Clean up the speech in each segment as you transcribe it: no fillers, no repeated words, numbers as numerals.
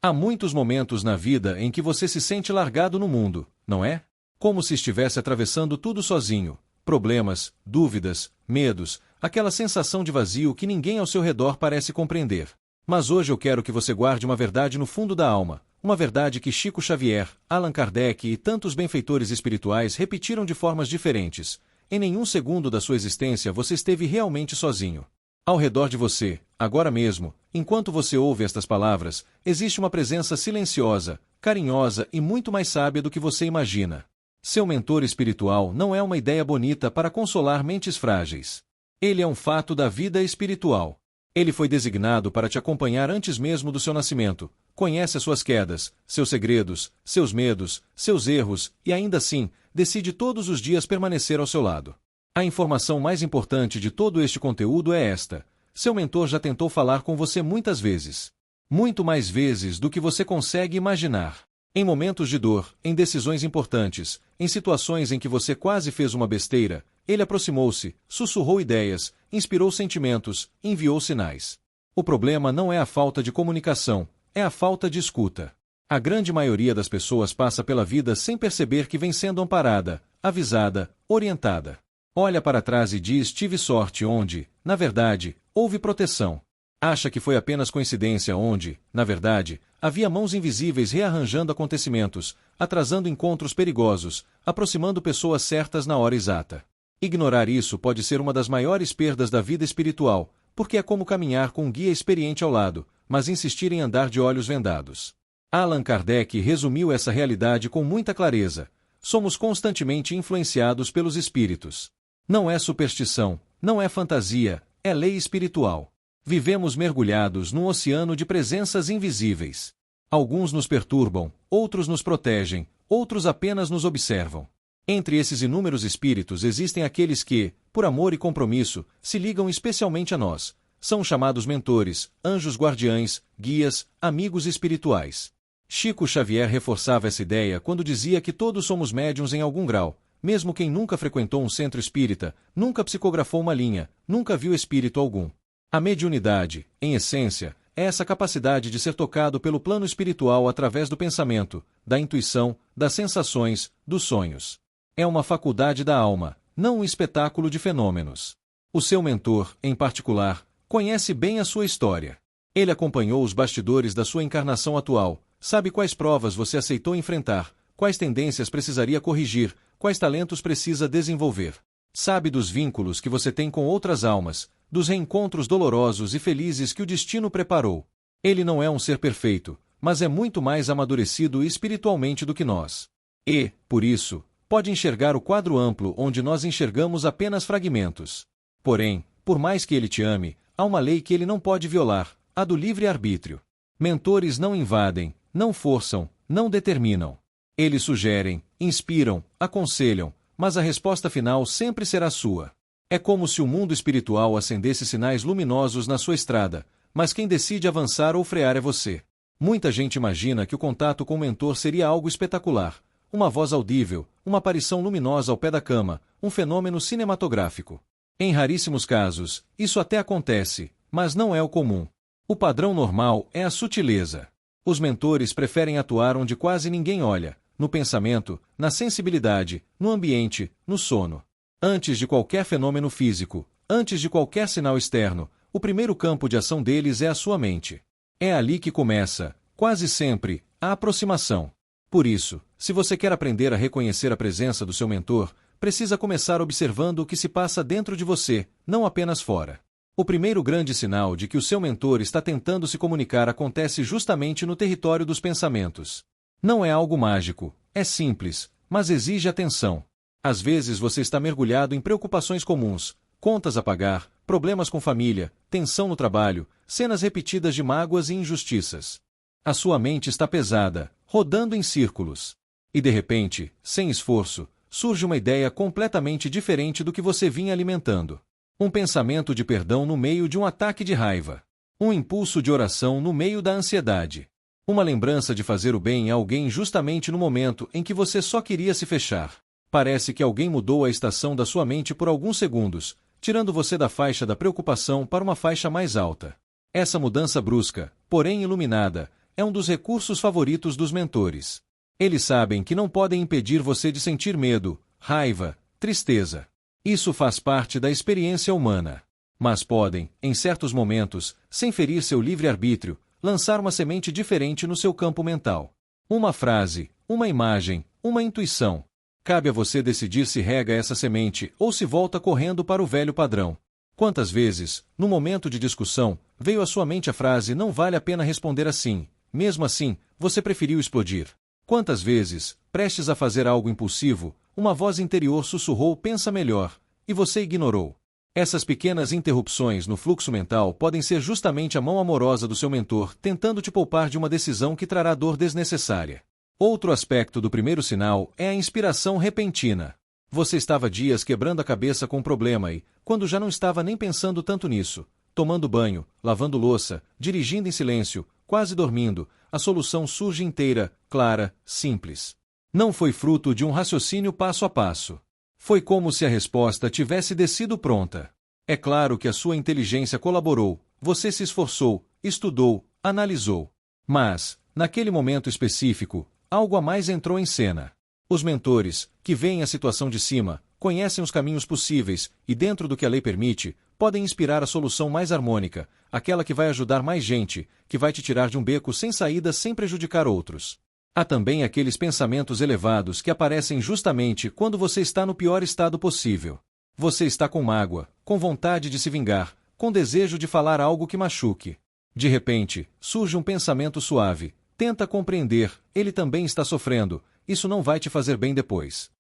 Há muitos momentos na vida em que você se sente largado no mundo, não é? Como se estivesse atravessando tudo sozinho. Problemas, dúvidas, medos, aquela sensação de vazio que ninguém ao seu redor parece compreender. Mas hoje eu quero que você guarde uma verdade no fundo da alma, uma verdade que Chico Xavier, Allan Kardec e tantos benfeitores espirituais repetiram de formas diferentes. Em nenhum segundo da sua existência você esteve realmente sozinho. Ao redor de você, agora mesmo, enquanto você ouve estas palavras, existe uma presença silenciosa, carinhosa e muito mais sábia do que você imagina. Seu mentor espiritual não é uma ideia bonita para consolar mentes frágeis. Ele é um fato da vida espiritual. Ele foi designado para te acompanhar antes mesmo do seu nascimento. Conhece as suas quedas, seus segredos, seus medos, seus erros e ainda assim, decide todos os dias permanecer ao seu lado. A informação mais importante de todo este conteúdo é esta: seu mentor já tentou falar com você muitas vezes. Muito mais vezes do que você consegue imaginar. Em momentos de dor, em decisões importantes, em situações em que você quase fez uma besteira, ele aproximou-se, sussurrou ideias, inspirou sentimentos, enviou sinais. O problema não é a falta de comunicação, é a falta de escuta. A grande maioria das pessoas passa pela vida sem perceber que vem sendo amparada, avisada, orientada. Olha para trás e diz: tive sorte onde, na verdade, houve proteção. Acha que foi apenas coincidência onde, na verdade, havia mãos invisíveis rearranjando acontecimentos, atrasando encontros perigosos, aproximando pessoas certas na hora exata. Ignorar isso pode ser uma das maiores perdas da vida espiritual, porque é como caminhar com um guia experiente ao lado, mas insistir em andar de olhos vendados. Allan Kardec resumiu essa realidade com muita clareza. Somos constantemente influenciados pelos espíritos. Não é superstição, não é fantasia, é lei espiritual. Vivemos mergulhados num oceano de presenças invisíveis. Alguns nos perturbam, outros nos protegem, outros apenas nos observam. Entre esses inúmeros espíritos existem aqueles que, por amor e compromisso, se ligam especialmente a nós. São chamados mentores, anjos guardiães, guias, amigos espirituais. Chico Xavier reforçava essa ideia quando dizia que todos somos médiuns em algum grau. Mesmo quem nunca frequentou um centro espírita, nunca psicografou uma linha, nunca viu espírito algum. A mediunidade, em essência, é essa capacidade de ser tocado pelo plano espiritual através do pensamento, da intuição, das sensações, dos sonhos. É uma faculdade da alma, não um espetáculo de fenômenos. O seu mentor, em particular, conhece bem a sua história. Ele acompanhou os bastidores da sua encarnação atual, sabe quais provas você aceitou enfrentar, quais tendências precisaria corrigir, quais talentos precisa desenvolver. Sabe dos vínculos que você tem com outras almas, dos reencontros dolorosos e felizes que o destino preparou. Ele não é um ser perfeito, mas é muito mais amadurecido espiritualmente do que nós. E, por isso, pode enxergar o quadro amplo onde nós enxergamos apenas fragmentos. Porém, por mais que ele te ame, há uma lei que ele não pode violar, a do livre-arbítrio. Mentores não invadem, não forçam, não determinam. Eles sugerem, inspiram, aconselham, mas a resposta final sempre será sua. É como se o mundo espiritual acendesse sinais luminosos na sua estrada, mas quem decide avançar ou frear é você. Muita gente imagina que o contato com o mentor seria algo espetacular, uma voz audível, uma aparição luminosa ao pé da cama, um fenômeno cinematográfico. Em raríssimos casos, isso até acontece, mas não é o comum. O padrão normal é a sutileza. Os mentores preferem atuar onde quase ninguém olha, no pensamento, na sensibilidade, no ambiente, no sono. Antes de qualquer fenômeno físico, antes de qualquer sinal externo, o primeiro campo de ação deles é a sua mente. É ali que começa, quase sempre, a aproximação. Por isso, se você quer aprender a reconhecer a presença do seu mentor, precisa começar observando o que se passa dentro de você, não apenas fora. O primeiro grande sinal de que o seu mentor está tentando se comunicar acontece justamente no território dos pensamentos. Não é algo mágico, é simples, mas exige atenção. Às vezes você está mergulhado em preocupações comuns, contas a pagar, problemas com família, tensão no trabalho, cenas repetidas de mágoas e injustiças. A sua mente está pesada, rodando em círculos. E de repente, sem esforço, surge uma ideia completamente diferente do que você vinha alimentando. Um pensamento de perdão no meio de um ataque de raiva. Um impulso de oração no meio da ansiedade. Uma lembrança de fazer o bem a alguém justamente no momento em que você só queria se fechar. Parece que alguém mudou a estação da sua mente por alguns segundos, tirando você da faixa da preocupação para uma faixa mais alta. Essa mudança brusca, porém iluminada, é um dos recursos favoritos dos mentores. Eles sabem que não podem impedir você de sentir medo, raiva, tristeza. Isso faz parte da experiência humana. Mas podem, em certos momentos, sem ferir seu livre-arbítrio, lançar uma semente diferente no seu campo mental. Uma frase, uma imagem, uma intuição. Cabe a você decidir se rega essa semente ou se volta correndo para o velho padrão. Quantas vezes, no momento de discussão, veio à sua mente a frase "não vale a pena responder assim", mesmo assim, você preferiu explodir? Quantas vezes, prestes a fazer algo impulsivo, uma voz interior sussurrou "pensa melhor", e você ignorou? Essas pequenas interrupções no fluxo mental podem ser justamente a mão amorosa do seu mentor tentando te poupar de uma decisão que trará dor desnecessária. Outro aspecto do primeiro sinal é a inspiração repentina. Você estava dias quebrando a cabeça com um problema e, quando já não estava nem pensando tanto nisso, tomando banho, lavando louça, dirigindo em silêncio, quase dormindo, a solução surge inteira, clara, simples. Não foi fruto de um raciocínio passo a passo. Foi como se a resposta tivesse descido pronta. É claro que a sua inteligência colaborou, você se esforçou, estudou, analisou. Mas, naquele momento específico, algo a mais entrou em cena. Os mentores, que veem a situação de cima, conhecem os caminhos possíveis e, dentro do que a lei permite, podem inspirar a solução mais harmônica, aquela que vai ajudar mais gente, que vai te tirar de um beco sem saída sem prejudicar outros. Há também aqueles pensamentos elevados que aparecem justamente quando você está no pior estado possível. Você está com mágoa, com vontade de se vingar, com desejo de falar algo que machuque. De repente, surge um pensamento suave. Tenta compreender, ele também está sofrendo, isso não vai te fazer bem depois.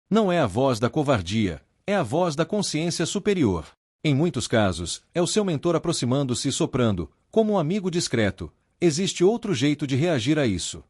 Não é a voz da covardia, é a voz da consciência superior. Em muitos casos, é o seu mentor aproximando-se e soprando, como um amigo discreto. Existe outro jeito de reagir a isso.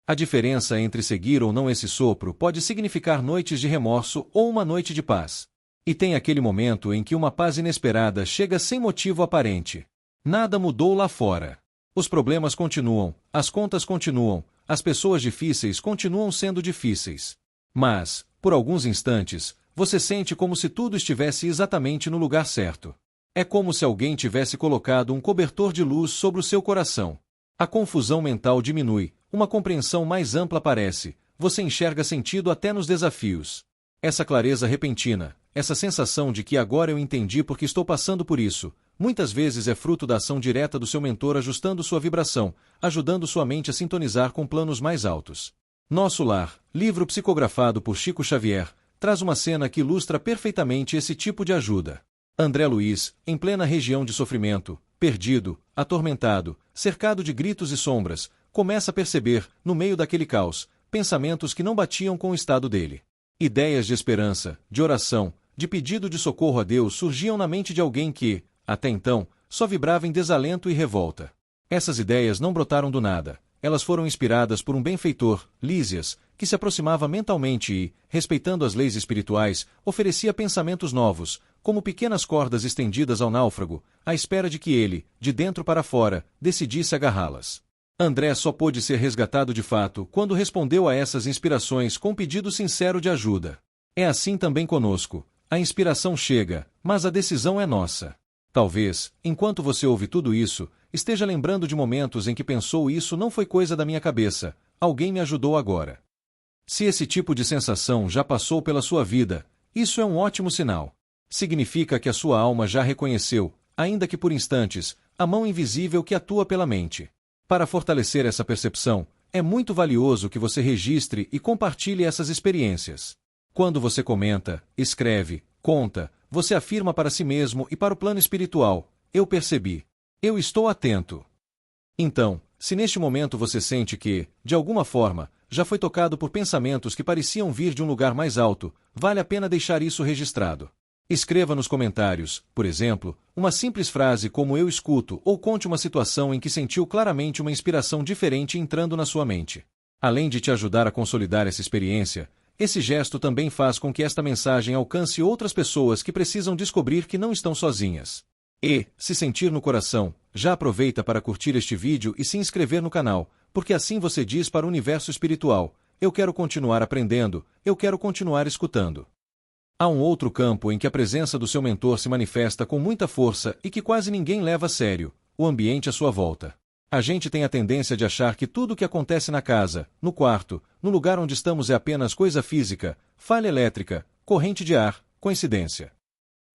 A diferença entre seguir ou não esse sopro pode significar noites de remorso ou uma noite de paz. E tem aquele momento em que uma paz inesperada chega sem motivo aparente. Nada mudou lá fora. Os problemas continuam, as contas continuam, as pessoas difíceis continuam sendo difíceis. Mas, por alguns instantes, você sente como se tudo estivesse exatamente no lugar certo. É como se alguém tivesse colocado um cobertor de luz sobre o seu coração. A confusão mental diminui, uma compreensão mais ampla aparece, você enxerga sentido até nos desafios. Essa clareza repentina, essa sensação de que agora eu entendi porque estou passando por isso, muitas vezes é fruto da ação direta do seu mentor ajustando sua vibração, ajudando sua mente a sintonizar com planos mais altos. Nosso Lar, livro psicografado por Chico Xavier, traz uma cena que ilustra perfeitamente esse tipo de ajuda. André Luiz, em plena região de sofrimento, perdido, atormentado, cercado de gritos e sombras, começa a perceber, no meio daquele caos, pensamentos que não batiam com o estado dele. Ideias de esperança, de oração, de pedido de socorro a Deus surgiam na mente de alguém que, até então, só vibrava em desalento e revolta. Essas ideias não brotaram do nada. Elas foram inspiradas por um benfeitor, Lísias, que se aproximava mentalmente e, respeitando as leis espirituais, oferecia pensamentos novos, como pequenas cordas estendidas ao náufrago, à espera de que ele, de dentro para fora, decidisse agarrá-las. André só pôde ser resgatado de fato quando respondeu a essas inspirações com um pedido sincero de ajuda. É assim também conosco. A inspiração chega, mas a decisão é nossa. Talvez, enquanto você ouve tudo isso, esteja lembrando de momentos em que pensou isso não foi coisa da minha cabeça, alguém me ajudou agora. Se esse tipo de sensação já passou pela sua vida, isso é um ótimo sinal. Significa que a sua alma já reconheceu, ainda que por instantes, a mão invisível que atua pela mente. Para fortalecer essa percepção, é muito valioso que você registre e compartilhe essas experiências. Quando você comenta, escreve, conta, você afirma para si mesmo e para o plano espiritual: eu percebi. Eu estou atento. Então, se neste momento você sente que, de alguma forma, já foi tocado por pensamentos que pareciam vir de um lugar mais alto, vale a pena deixar isso registrado. Escreva nos comentários, por exemplo, uma simples frase como "eu escuto" ou conte uma situação em que sentiu claramente uma inspiração diferente entrando na sua mente. Além de te ajudar a consolidar essa experiência, esse gesto também faz com que esta mensagem alcance outras pessoas que precisam descobrir que não estão sozinhas. E, se sentir no coração, já aproveita para curtir este vídeo e se inscrever no canal, porque assim você diz para o universo espiritual: eu quero continuar aprendendo, eu quero continuar escutando. Há um outro campo em que a presença do seu mentor se manifesta com muita força e que quase ninguém leva a sério: o ambiente à sua volta. A gente tem a tendência de achar que tudo o que acontece na casa, no quarto, no lugar onde estamos é apenas coisa física, falha elétrica, corrente de ar, coincidência.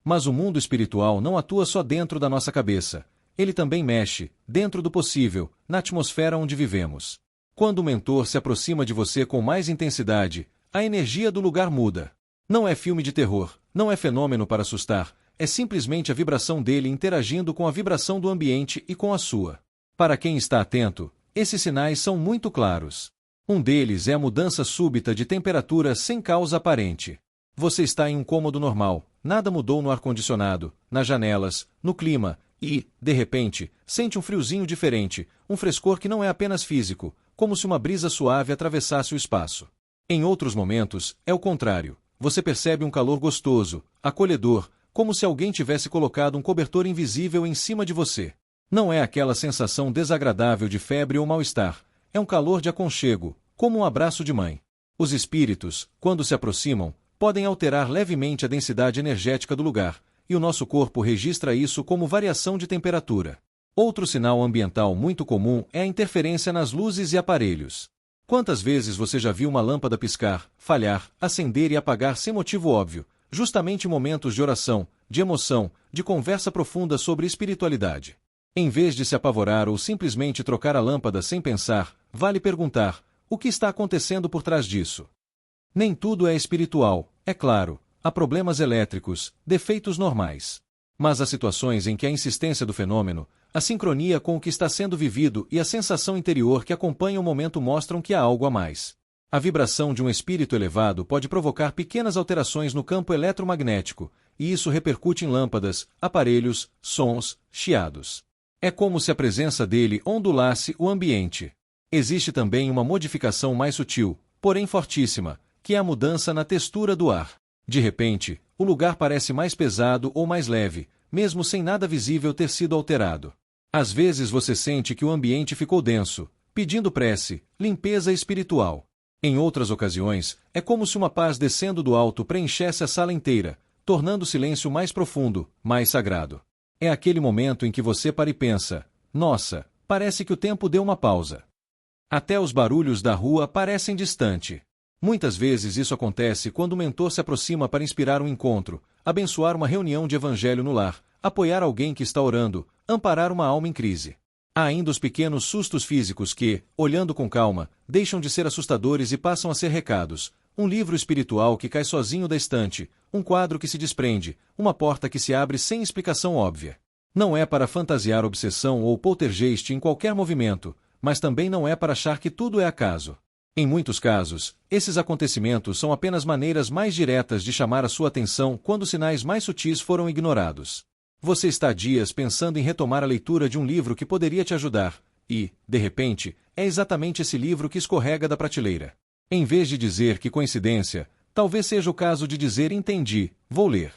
Mas o mundo espiritual não atua só dentro da nossa cabeça. Ele também mexe, dentro do possível, na atmosfera onde vivemos. Quando o mentor se aproxima de você com mais intensidade, a energia do lugar muda. Não é filme de terror, não é fenômeno para assustar, é simplesmente a vibração dele interagindo com a vibração do ambiente e com a sua. Para quem está atento, esses sinais são muito claros. Um deles é a mudança súbita de temperatura sem causa aparente. Você está em um cômodo normal, nada mudou no ar-condicionado, nas janelas, no clima, e, de repente, sente um friozinho diferente, um frescor que não é apenas físico, como se uma brisa suave atravessasse o espaço. Em outros momentos, é o contrário. Você percebe um calor gostoso, acolhedor, como se alguém tivesse colocado um cobertor invisível em cima de você. Não é aquela sensação desagradável de febre ou mal-estar, é um calor de aconchego, como um abraço de mãe. Os espíritos, quando se aproximam, podem alterar levemente a densidade energética do lugar, e o nosso corpo registra isso como variação de temperatura. Outro sinal ambiental muito comum é a interferência nas luzes e aparelhos. Quantas vezes você já viu uma lâmpada piscar, falhar, acender e apagar sem motivo óbvio, justamente em momentos de oração, de emoção, de conversa profunda sobre espiritualidade? Em vez de se apavorar ou simplesmente trocar a lâmpada sem pensar, vale perguntar: o que está acontecendo por trás disso? Nem tudo é espiritual, é claro, há problemas elétricos, defeitos normais. Mas há situações em que a insistência do fenômeno, a sincronia com o que está sendo vivido e a sensação interior que acompanha o momento mostram que há algo a mais. A vibração de um espírito elevado pode provocar pequenas alterações no campo eletromagnético, e isso repercute em lâmpadas, aparelhos, sons, chiados. É como se a presença dele ondulasse o ambiente. Existe também uma modificação mais sutil, porém fortíssima, que é a mudança na textura do ar. De repente, o lugar parece mais pesado ou mais leve, mesmo sem nada visível ter sido alterado. Às vezes você sente que o ambiente ficou denso, pedindo prece, limpeza espiritual. Em outras ocasiões, é como se uma paz descendo do alto preenchesse a sala inteira, tornando o silêncio mais profundo, mais sagrado. É aquele momento em que você para e pensa: nossa, parece que o tempo deu uma pausa. Até os barulhos da rua parecem distantes. Muitas vezes isso acontece quando o mentor se aproxima para inspirar um encontro, abençoar uma reunião de evangelho no lar, apoiar alguém que está orando, amparar uma alma em crise. Há ainda os pequenos sustos físicos que, olhando com calma, deixam de ser assustadores e passam a ser recados. Um livro espiritual que cai sozinho da estante, um quadro que se desprende, uma porta que se abre sem explicação óbvia. Não é para fantasiar obsessão ou poltergeist em qualquer movimento, mas também não é para achar que tudo é acaso. Em muitos casos, esses acontecimentos são apenas maneiras mais diretas de chamar a sua atenção quando sinais mais sutis foram ignorados. Você está há dias pensando em retomar a leitura de um livro que poderia te ajudar, e, de repente, é exatamente esse livro que escorrega da prateleira. Em vez de dizer que coincidência, talvez seja o caso de dizer entendi, vou ler.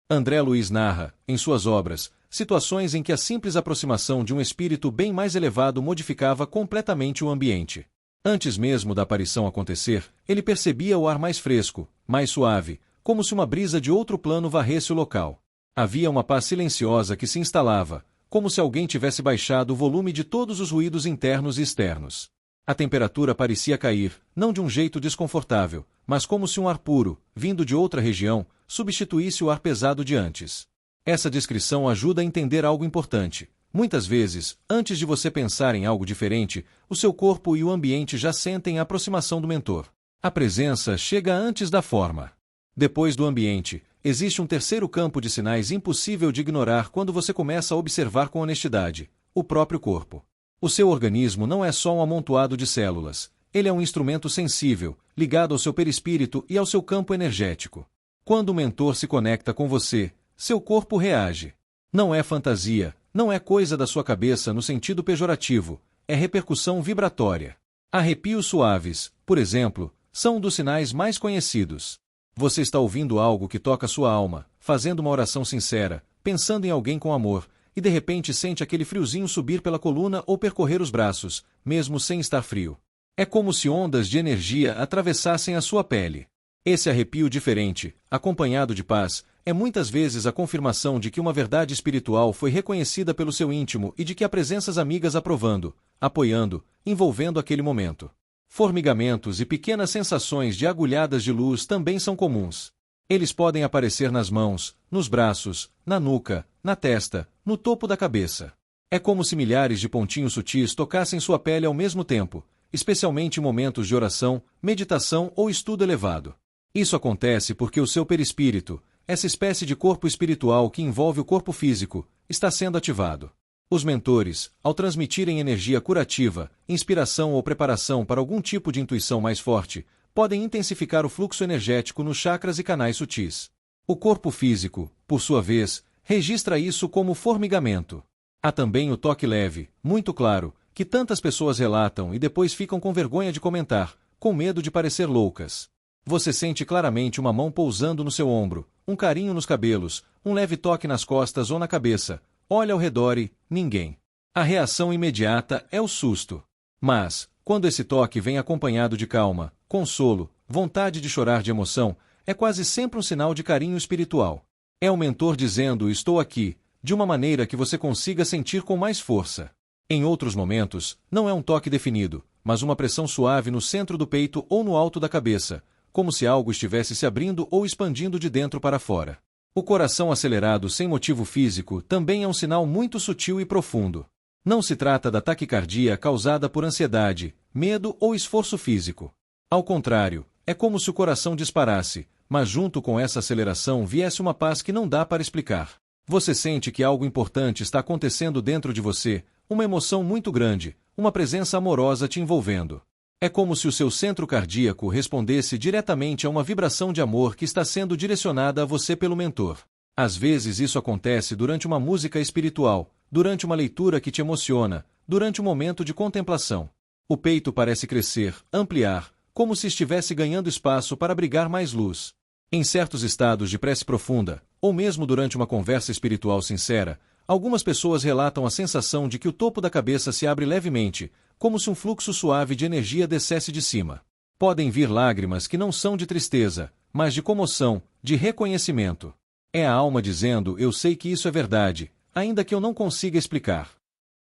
André Luiz narra, em suas obras, situações em que a simples aproximação de um espírito bem mais elevado modificava completamente o ambiente. Antes mesmo da aparição acontecer, ele percebia o ar mais fresco, mais suave, como se uma brisa de outro plano varresse o local. Havia uma paz silenciosa que se instalava, como se alguém tivesse baixado o volume de todos os ruídos internos e externos. A temperatura parecia cair, não de um jeito desconfortável, mas como se um ar puro, vindo de outra região, substituísse o ar pesado de antes. Essa descrição ajuda a entender algo importante. Muitas vezes, antes de você pensar em algo diferente, o seu corpo e o ambiente já sentem a aproximação do mentor. A presença chega antes da forma. Depois do ambiente, existe um terceiro campo de sinais impossível de ignorar quando você começa a observar com honestidade: o próprio corpo. O seu organismo não é só um amontoado de células, ele é um instrumento sensível, ligado ao seu perispírito e ao seu campo energético. Quando o mentor se conecta com você, seu corpo reage. Não é fantasia, não é coisa da sua cabeça no sentido pejorativo, é repercussão vibratória. Arrepios suaves, por exemplo, são um dos sinais mais conhecidos. Você está ouvindo algo que toca sua alma, fazendo uma oração sincera, pensando em alguém com amor, e de repente sente aquele friozinho subir pela coluna ou percorrer os braços, mesmo sem estar frio. É como se ondas de energia atravessassem a sua pele. Esse arrepio diferente, acompanhado de paz, é muitas vezes a confirmação de que uma verdade espiritual foi reconhecida pelo seu íntimo e de que há presenças amigas aprovando, apoiando, envolvendo aquele momento. Formigamentos e pequenas sensações de agulhadas de luz também são comuns. Eles podem aparecer nas mãos, nos braços, na nuca, na testa, no topo da cabeça. É como se milhares de pontinhos sutis tocassem sua pele ao mesmo tempo, especialmente em momentos de oração, meditação ou estudo elevado. Isso acontece porque o seu perispírito, essa espécie de corpo espiritual que envolve o corpo físico, está sendo ativado. Os mentores, ao transmitirem energia curativa, inspiração ou preparação para algum tipo de intuição mais forte, podem intensificar o fluxo energético nos chakras e canais sutis. O corpo físico, por sua vez, registra isso como formigamento. Há também o toque leve, muito claro, que tantas pessoas relatam e depois ficam com vergonha de comentar, com medo de parecer loucas. Você sente claramente uma mão pousando no seu ombro, um carinho nos cabelos, um leve toque nas costas ou na cabeça, olha ao redor e ninguém. A reação imediata é o susto. Mas, quando esse toque vem acompanhado de calma, consolo, vontade de chorar de emoção, é quase sempre um sinal de carinho espiritual. É o mentor dizendo "estou aqui", de uma maneira que você consiga sentir com mais força. Em outros momentos, não é um toque definido, mas uma pressão suave no centro do peito ou no alto da cabeça, como se algo estivesse se abrindo ou expandindo de dentro para fora. O coração acelerado sem motivo físico também é um sinal muito sutil e profundo. Não se trata da taquicardia causada por ansiedade, medo ou esforço físico. Ao contrário, é como se o coração disparasse, mas junto com essa aceleração viesse uma paz que não dá para explicar. Você sente que algo importante está acontecendo dentro de você, uma emoção muito grande, uma presença amorosa te envolvendo. É como se o seu centro cardíaco respondesse diretamente a uma vibração de amor que está sendo direcionada a você pelo mentor. Às vezes isso acontece durante uma música espiritual, durante uma leitura que te emociona, durante um momento de contemplação. O peito parece crescer, ampliar, como se estivesse ganhando espaço para abrigar mais luz. Em certos estados de prece profunda, ou mesmo durante uma conversa espiritual sincera, algumas pessoas relatam a sensação de que o topo da cabeça se abre levemente, como se um fluxo suave de energia descesse de cima. Podem vir lágrimas que não são de tristeza, mas de comoção, de reconhecimento. É a alma dizendo "eu sei que isso é verdade, ainda que eu não consiga explicar".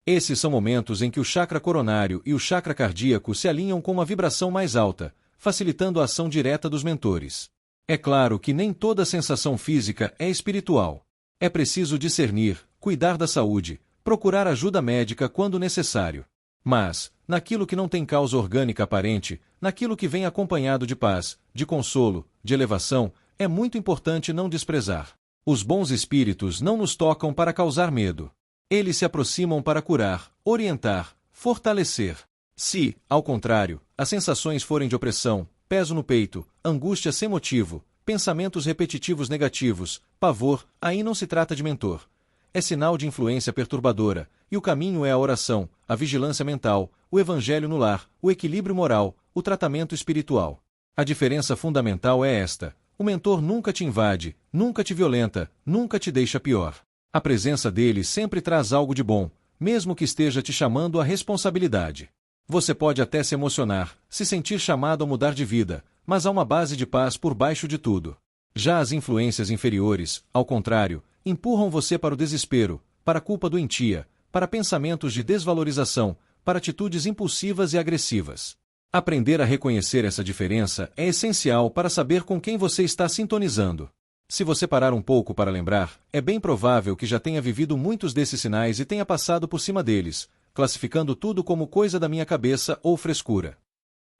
Esses são momentos em que o chakra coronário e o chakra cardíaco se alinham com uma vibração mais alta, facilitando a ação direta dos mentores. É claro que nem toda sensação física é espiritual. É preciso discernir, cuidar da saúde, procurar ajuda médica quando necessário. Mas, naquilo que não tem causa orgânica aparente, naquilo que vem acompanhado de paz, de consolo, de elevação, é muito importante não desprezar. Os bons espíritos não nos tocam para causar medo. Eles se aproximam para curar, orientar, fortalecer. Se, ao contrário, as sensações forem de opressão, peso no peito, angústia sem motivo, pensamentos repetitivos negativos, pavor, aí não se trata de mentor. É sinal de influência perturbadora, e o caminho é a oração, a vigilância mental, o evangelho no lar, o equilíbrio moral, o tratamento espiritual. A diferença fundamental é esta: o mentor nunca te invade, nunca te violenta, nunca te deixa pior. A presença dele sempre traz algo de bom, mesmo que esteja te chamando à responsabilidade. Você pode até se emocionar, se sentir chamado a mudar de vida, mas há uma base de paz por baixo de tudo. Já as influências inferiores, ao contrário, empurram você para o desespero, para a culpa doentia, para pensamentos de desvalorização, para atitudes impulsivas e agressivas. Aprender a reconhecer essa diferença é essencial para saber com quem você está sintonizando. Se você parar um pouco para lembrar, é bem provável que já tenha vivido muitos desses sinais e tenha passado por cima deles, classificando tudo como coisa da minha cabeça ou frescura.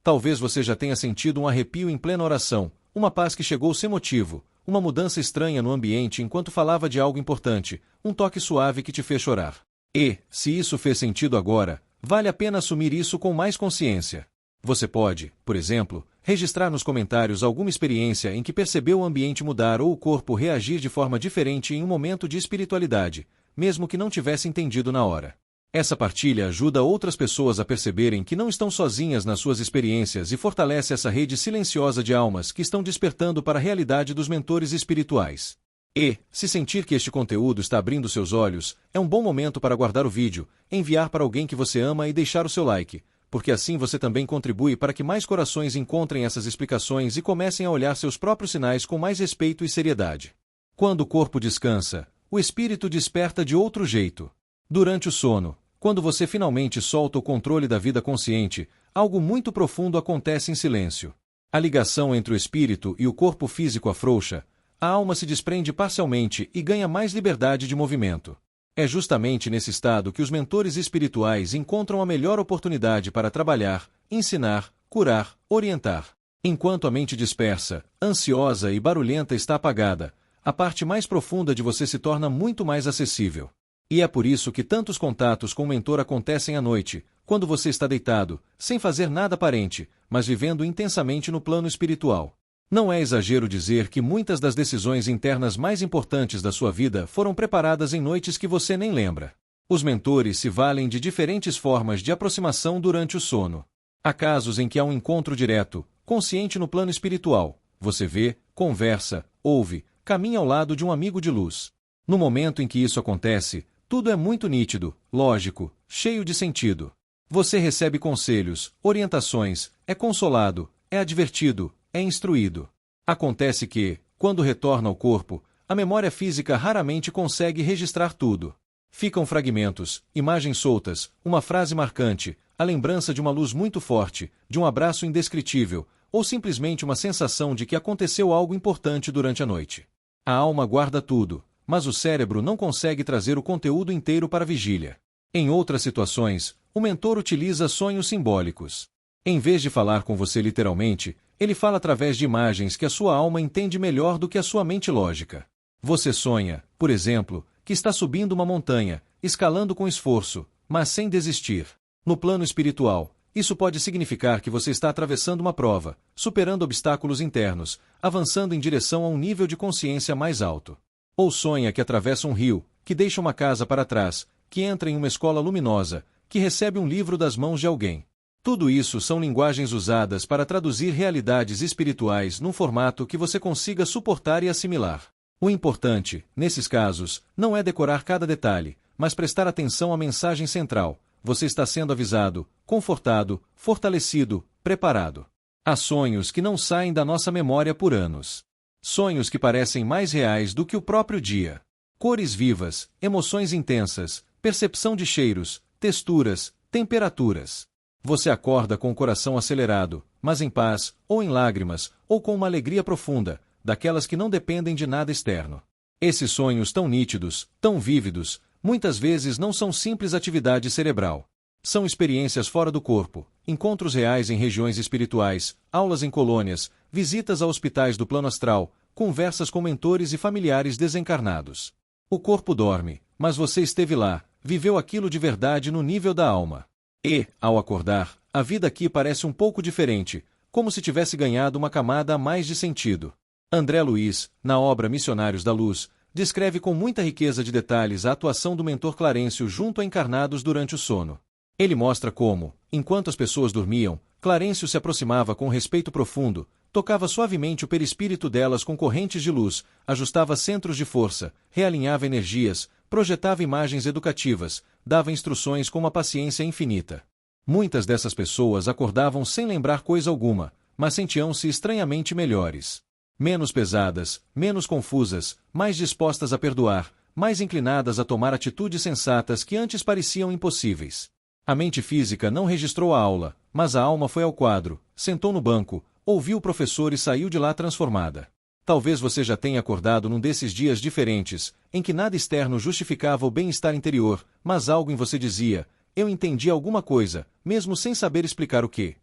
Talvez você já tenha sentido um arrepio em plena oração, uma paz que chegou sem motivo, uma mudança estranha no ambiente enquanto falava de algo importante, um toque suave que te fez chorar. E, se isso fez sentido agora, vale a pena assumir isso com mais consciência. Você pode, por exemplo, registrar nos comentários alguma experiência em que percebeu o ambiente mudar ou o corpo reagir de forma diferente em um momento de espiritualidade, mesmo que não tivesse entendido na hora. Essa partilha ajuda outras pessoas a perceberem que não estão sozinhas nas suas experiências e fortalece essa rede silenciosa de almas que estão despertando para a realidade dos mentores espirituais. E, se sentir que este conteúdo está abrindo seus olhos, é um bom momento para guardar o vídeo, enviar para alguém que você ama e deixar o seu like, porque assim você também contribui para que mais corações encontrem essas explicações e comecem a olhar seus próprios sinais com mais respeito e seriedade. Quando o corpo descansa, o espírito desperta de outro jeito. Durante o sono, quando você finalmente solta o controle da vida consciente, algo muito profundo acontece em silêncio. A ligação entre o espírito e o corpo físico afrouxa, a alma se desprende parcialmente e ganha mais liberdade de movimento. É justamente nesse estado que os mentores espirituais encontram a melhor oportunidade para trabalhar, ensinar, curar, orientar. Enquanto a mente dispersa, ansiosa e barulhenta está apagada, a parte mais profunda de você se torna muito mais acessível. E é por isso que tantos contatos com o mentor acontecem à noite, quando você está deitado, sem fazer nada aparente, mas vivendo intensamente no plano espiritual. Não é exagero dizer que muitas das decisões internas mais importantes da sua vida foram preparadas em noites que você nem lembra. Os mentores se valem de diferentes formas de aproximação durante o sono. Há casos em que há um encontro direto, consciente no plano espiritual. Você vê, conversa, ouve, caminha ao lado de um amigo de luz. No momento em que isso acontece, tudo é muito nítido, lógico, cheio de sentido. Você recebe conselhos, orientações, é consolado, é advertido, é instruído. Acontece que, quando retorna ao corpo, a memória física raramente consegue registrar tudo. Ficam fragmentos, imagens soltas, uma frase marcante, a lembrança de uma luz muito forte, de um abraço indescritível, ou simplesmente uma sensação de que aconteceu algo importante durante a noite. A alma guarda tudo, mas o cérebro não consegue trazer o conteúdo inteiro para a vigília. Em outras situações, o mentor utiliza sonhos simbólicos. Em vez de falar com você literalmente, ele fala através de imagens que a sua alma entende melhor do que a sua mente lógica. Você sonha, por exemplo, que está subindo uma montanha, escalando com esforço, mas sem desistir. No plano espiritual, isso pode significar que você está atravessando uma prova, superando obstáculos internos, avançando em direção a um nível de consciência mais alto. Ou sonha que atravessa um rio, que deixa uma casa para trás, que entra em uma escola luminosa, que recebe um livro das mãos de alguém. Tudo isso são linguagens usadas para traduzir realidades espirituais num formato que você consiga suportar e assimilar. O importante, nesses casos, não é decorar cada detalhe, mas prestar atenção à mensagem central. Você está sendo avisado, confortado, fortalecido, preparado. Há sonhos que não saem da nossa memória por anos. Sonhos que parecem mais reais do que o próprio dia. Cores vivas, emoções intensas, percepção de cheiros, texturas, temperaturas. Você acorda com o coração acelerado, mas em paz, ou em lágrimas, ou com uma alegria profunda, daquelas que não dependem de nada externo. Esses sonhos tão nítidos, tão vívidos, muitas vezes não são simples atividade cerebral. São experiências fora do corpo, encontros reais em regiões espirituais, aulas em colônias, visitas a hospitais do plano astral, conversas com mentores e familiares desencarnados. O corpo dorme, mas você esteve lá, viveu aquilo de verdade no nível da alma. E, ao acordar, a vida aqui parece um pouco diferente, como se tivesse ganhado uma camada a mais de sentido. André Luiz, na obra Missionários da Luz, descreve com muita riqueza de detalhes a atuação do mentor Clarencio junto a encarnados durante o sono. Ele mostra como, enquanto as pessoas dormiam, Clarencio se aproximava com respeito profundo, tocava suavemente o perispírito delas com correntes de luz, ajustava centros de força, realinhava energias, projetava imagens educativas, dava instruções com uma paciência infinita. Muitas dessas pessoas acordavam sem lembrar coisa alguma, mas sentiam-se estranhamente melhores. Menos pesadas, menos confusas, mais dispostas a perdoar, mais inclinadas a tomar atitudes sensatas que antes pareciam impossíveis. A mente física não registrou a aula, mas a alma foi ao quadro, sentou no banco, ouviu o professor e saiu de lá transformada. Talvez você já tenha acordado num desses dias diferentes, em que nada externo justificava o bem-estar interior, mas algo em você dizia, eu entendi alguma coisa, mesmo sem saber explicar o quê.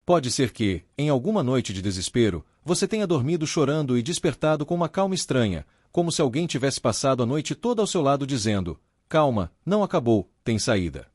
Pode ser que, em alguma noite de desespero, você tenha dormido chorando e despertado com uma calma estranha, como se alguém tivesse passado a noite toda ao seu lado dizendo, calma, não acabou, tem saída.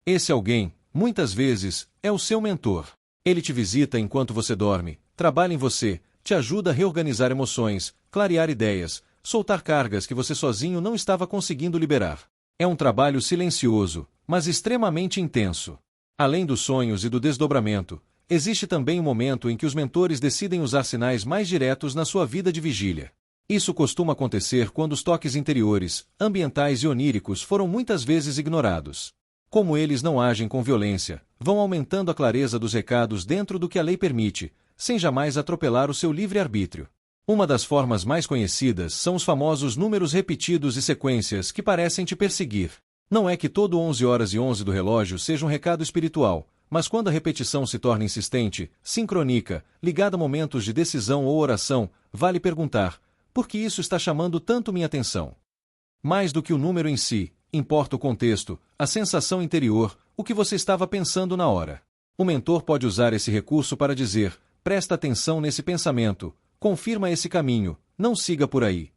Esse alguém, muitas vezes, é o seu mentor. Ele te visita enquanto você dorme, trabalha em você, te ajuda a reorganizar emoções, clarear ideias, soltar cargas que você sozinho não estava conseguindo liberar. É um trabalho silencioso, mas extremamente intenso. Além dos sonhos e do desdobramento, existe também um momento em que os mentores decidem usar sinais mais diretos na sua vida de vigília. Isso costuma acontecer quando os toques interiores, ambientais e oníricos foram muitas vezes ignorados. Como eles não agem com violência, vão aumentando a clareza dos recados dentro do que a lei permite, sem jamais atropelar o seu livre-arbítrio. Uma das formas mais conhecidas são os famosos números repetidos e sequências que parecem te perseguir. Não é que todo 11h11 do relógio seja um recado espiritual, mas quando a repetição se torna insistente, sincrônica, ligada a momentos de decisão ou oração, vale perguntar: por que isso está chamando tanto minha atenção? Mais do que o número em si, importa o contexto, a sensação interior, o que você estava pensando na hora. O mentor pode usar esse recurso para dizer: presta atenção nesse pensamento, confirma esse caminho, não siga por aí.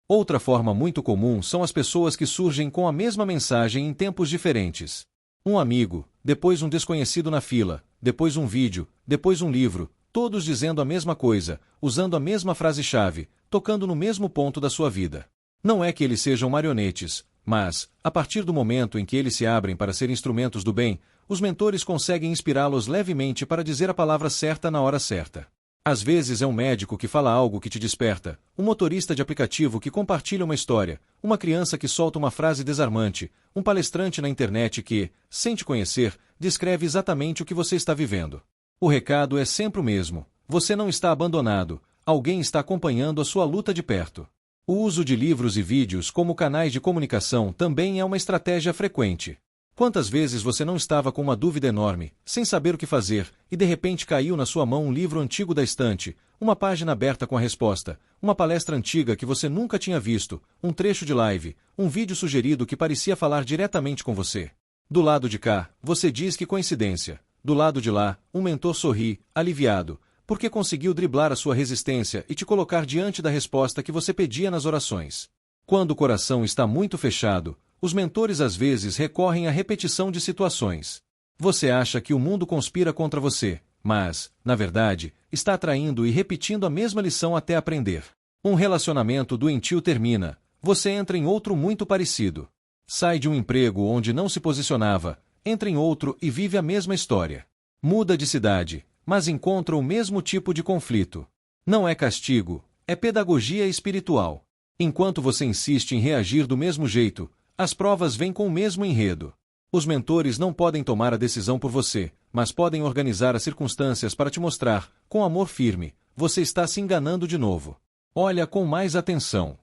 Outra forma muito comum são as pessoas que surgem com a mesma mensagem em tempos diferentes. Um amigo, depois um desconhecido na fila, depois um vídeo, depois um livro, todos dizendo a mesma coisa, usando a mesma frase-chave, tocando no mesmo ponto da sua vida. Não é que eles sejam marionetes, mas, a partir do momento em que eles se abrem para ser instrumentos do bem, os mentores conseguem inspirá-los levemente para dizer a palavra certa na hora certa. Às vezes é um médico que fala algo que te desperta, um motorista de aplicativo que compartilha uma história, uma criança que solta uma frase desarmante, um palestrante na internet que, sem te conhecer, descreve exatamente o que você está vivendo. O recado é sempre o mesmo: você não está abandonado, alguém está acompanhando a sua luta de perto. O uso de livros e vídeos como canais de comunicação também é uma estratégia frequente. Quantas vezes você não estava com uma dúvida enorme, sem saber o que fazer, e de repente caiu na sua mão um livro antigo da estante, uma página aberta com a resposta, uma palestra antiga que você nunca tinha visto, um trecho de live, um vídeo sugerido que parecia falar diretamente com você. Do lado de cá, você diz que coincidência. Do lado de lá, um mentor sorri, aliviado, porque conseguiu driblar a sua resistência e te colocar diante da resposta que você pedia nas orações. Quando o coração está muito fechado, os mentores às vezes recorrem à repetição de situações. Você acha que o mundo conspira contra você, mas, na verdade, está atraindo e repetindo a mesma lição até aprender. Um relacionamento doentio termina, você entra em outro muito parecido. Sai de um emprego onde não se posicionava, entra em outro e vive a mesma história. Muda de cidade, mas encontra o mesmo tipo de conflito. Não é castigo, é pedagogia espiritual. Enquanto você insiste em reagir do mesmo jeito, as provas vêm com o mesmo enredo. Os mentores não podem tomar a decisão por você, mas podem organizar as circunstâncias para te mostrar, com amor firme: você está se enganando de novo. Olha com mais atenção.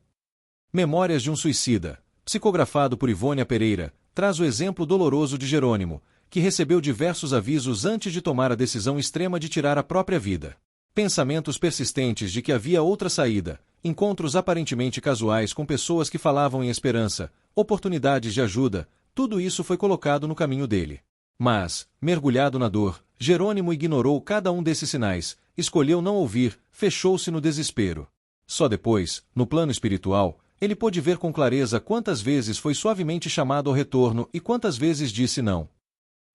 Memórias de um Suicida, psicografado por Ivônia Pereira, traz o exemplo doloroso de Jerônimo, que recebeu diversos avisos antes de tomar a decisão extrema de tirar a própria vida. Pensamentos persistentes de que havia outra saída, encontros aparentemente casuais com pessoas que falavam em esperança, oportunidades de ajuda, tudo isso foi colocado no caminho dele. Mas, mergulhado na dor, Jerônimo ignorou cada um desses sinais, escolheu não ouvir, fechou-se no desespero. Só depois, no plano espiritual, ele pôde ver com clareza quantas vezes foi suavemente chamado ao retorno e quantas vezes disse não.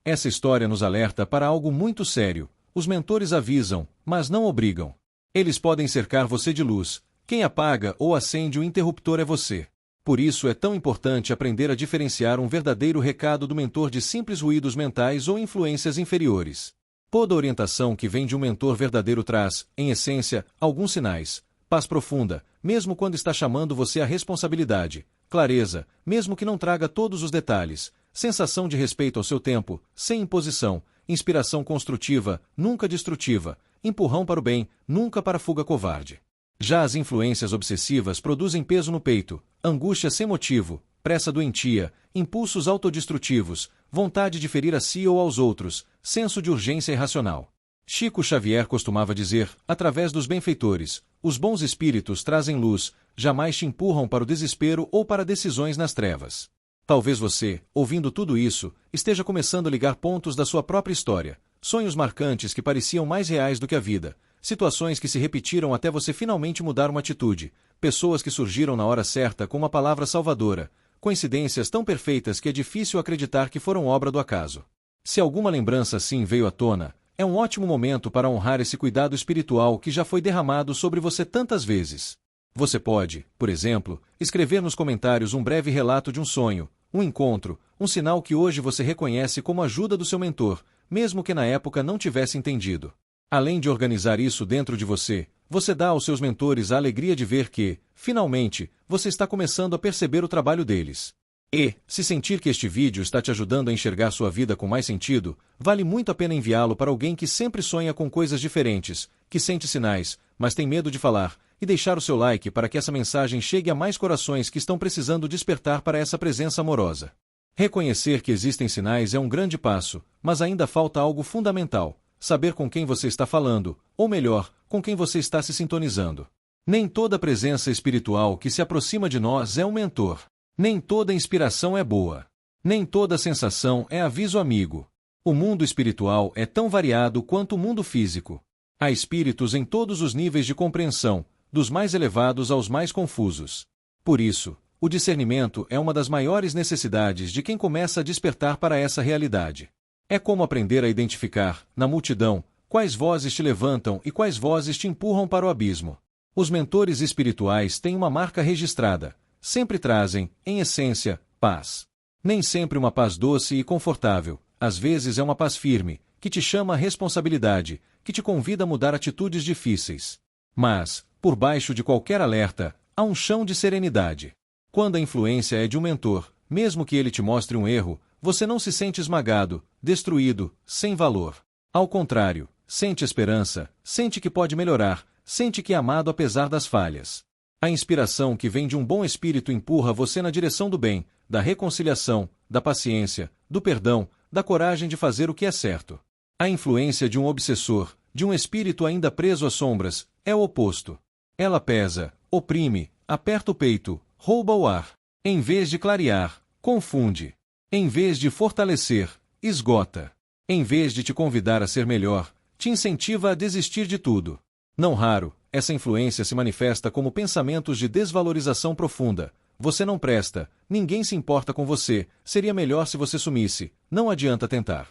Essa história nos alerta para algo muito sério: os mentores avisam, mas não obrigam. Eles podem cercar você de luz, quem apaga ou acende o interruptor é você. Por isso é tão importante aprender a diferenciar um verdadeiro recado do mentor de simples ruídos mentais ou influências inferiores. Toda orientação que vem de um mentor verdadeiro traz, em essência, alguns sinais: paz profunda, mesmo quando está chamando você à responsabilidade; clareza, mesmo que não traga todos os detalhes; sensação de respeito ao seu tempo, sem imposição; inspiração construtiva, nunca destrutiva; empurrão para o bem, nunca para fuga covarde. Já as influências obsessivas produzem peso no peito, angústia sem motivo, pressa doentia, impulsos autodestrutivos, vontade de ferir a si ou aos outros, senso de urgência irracional. Chico Xavier costumava dizer, através dos benfeitores: os bons espíritos trazem luz, jamais te empurram para o desespero ou para decisões nas trevas. Talvez você, ouvindo tudo isso, esteja começando a ligar pontos da sua própria história, sonhos marcantes que pareciam mais reais do que a vida, situações que se repetiram até você finalmente mudar uma atitude, pessoas que surgiram na hora certa com uma palavra salvadora, coincidências tão perfeitas que é difícil acreditar que foram obra do acaso. Se alguma lembrança assim veio à tona, é um ótimo momento para honrar esse cuidado espiritual que já foi derramado sobre você tantas vezes. Você pode, por exemplo, escrever nos comentários um breve relato de um sonho, um encontro, um sinal que hoje você reconhece como ajuda do seu mentor, mesmo que na época não tivesse entendido. Além de organizar isso dentro de você, você dá aos seus mentores a alegria de ver que, finalmente, você está começando a perceber o trabalho deles. E, se sentir que este vídeo está te ajudando a enxergar sua vida com mais sentido, vale muito a pena enviá-lo para alguém que sempre sonha com coisas diferentes, que sente sinais, mas tem medo de falar, e deixar o seu like para que essa mensagem chegue a mais corações que estão precisando despertar para essa presença amorosa. Reconhecer que existem sinais é um grande passo, mas ainda falta algo fundamental: saber com quem você está falando, ou melhor, com quem você está se sintonizando. Nem toda presença espiritual que se aproxima de nós é um mentor. Nem toda inspiração é boa. Nem toda sensação é aviso amigo. O mundo espiritual é tão variado quanto o mundo físico. Há espíritos em todos os níveis de compreensão, dos mais elevados aos mais confusos. Por isso, o discernimento é uma das maiores necessidades de quem começa a despertar para essa realidade. É como aprender a identificar, na multidão, quais vozes te levantam e quais vozes te empurram para o abismo. Os mentores espirituais têm uma marca registrada. Sempre trazem, em essência, paz. Nem sempre uma paz doce e confortável, às vezes é uma paz firme, que te chama à responsabilidade, que te convida a mudar atitudes difíceis. Mas, por baixo de qualquer alerta, há um chão de serenidade. Quando a influência é de um mentor, mesmo que ele te mostre um erro, você não se sente esmagado, destruído, sem valor. Ao contrário, sente esperança, sente que pode melhorar, sente que é amado apesar das falhas. A inspiração que vem de um bom espírito empurra você na direção do bem, da reconciliação, da paciência, do perdão, da coragem de fazer o que é certo. A influência de um obsessor, de um espírito ainda preso às sombras, é o oposto. Ela pesa, oprime, aperta o peito, rouba o ar. Em vez de clarear, confunde. Em vez de fortalecer, esgota. Em vez de te convidar a ser melhor, te incentiva a desistir de tudo. Não raro, essa influência se manifesta como pensamentos de desvalorização profunda. Você não presta, ninguém se importa com você, seria melhor se você sumisse, não adianta tentar.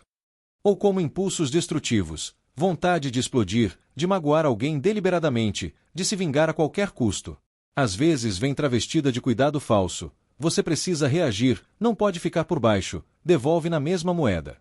Ou como impulsos destrutivos, vontade de explodir, de magoar alguém deliberadamente, de se vingar a qualquer custo. Às vezes vem travestida de cuidado falso. Você precisa reagir, não pode ficar por baixo, devolve na mesma moeda.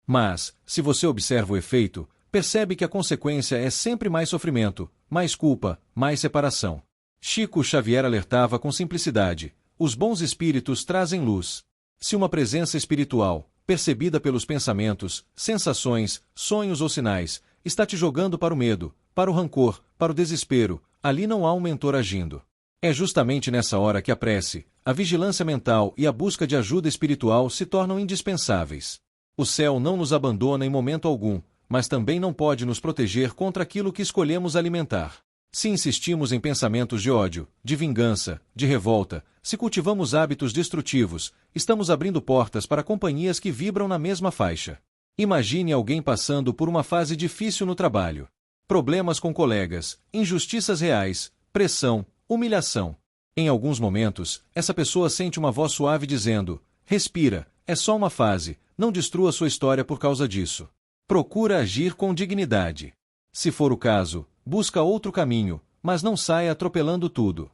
Mas, se você observa o efeito, percebe que a consequência é sempre mais sofrimento, mais culpa, mais separação. Chico Xavier alertava com simplicidade: os bons espíritos trazem luz. Se uma presença espiritual, percebida pelos pensamentos, sensações, sonhos ou sinais, está te jogando para o medo, para o rancor, para o desespero, ali não há um mentor agindo. É justamente nessa hora que a prece, a vigilância mental e a busca de ajuda espiritual se tornam indispensáveis. O céu não nos abandona em momento algum, mas também não pode nos proteger contra aquilo que escolhemos alimentar. Se insistimos em pensamentos de ódio, de vingança, de revolta, se cultivamos hábitos destrutivos, estamos abrindo portas para companhias que vibram na mesma faixa. Imagine alguém passando por uma fase difícil no trabalho. Problemas com colegas, injustiças reais, pressão, humilhação. Em alguns momentos, essa pessoa sente uma voz suave dizendo: respira, é só uma fase, não destrua sua história por causa disso. Procura agir com dignidade. Se for o caso, busca outro caminho, mas não saia atropelando tudo.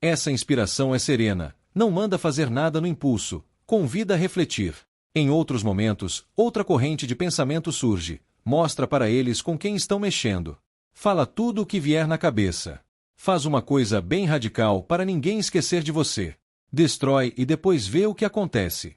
Essa inspiração é serena, não manda fazer nada no impulso, convida a refletir. Em outros momentos, outra corrente de pensamento surge, mostra para eles com quem estão mexendo. Fala tudo o que vier na cabeça. Faz uma coisa bem radical para ninguém esquecer de você. Destrói e depois vê o que acontece.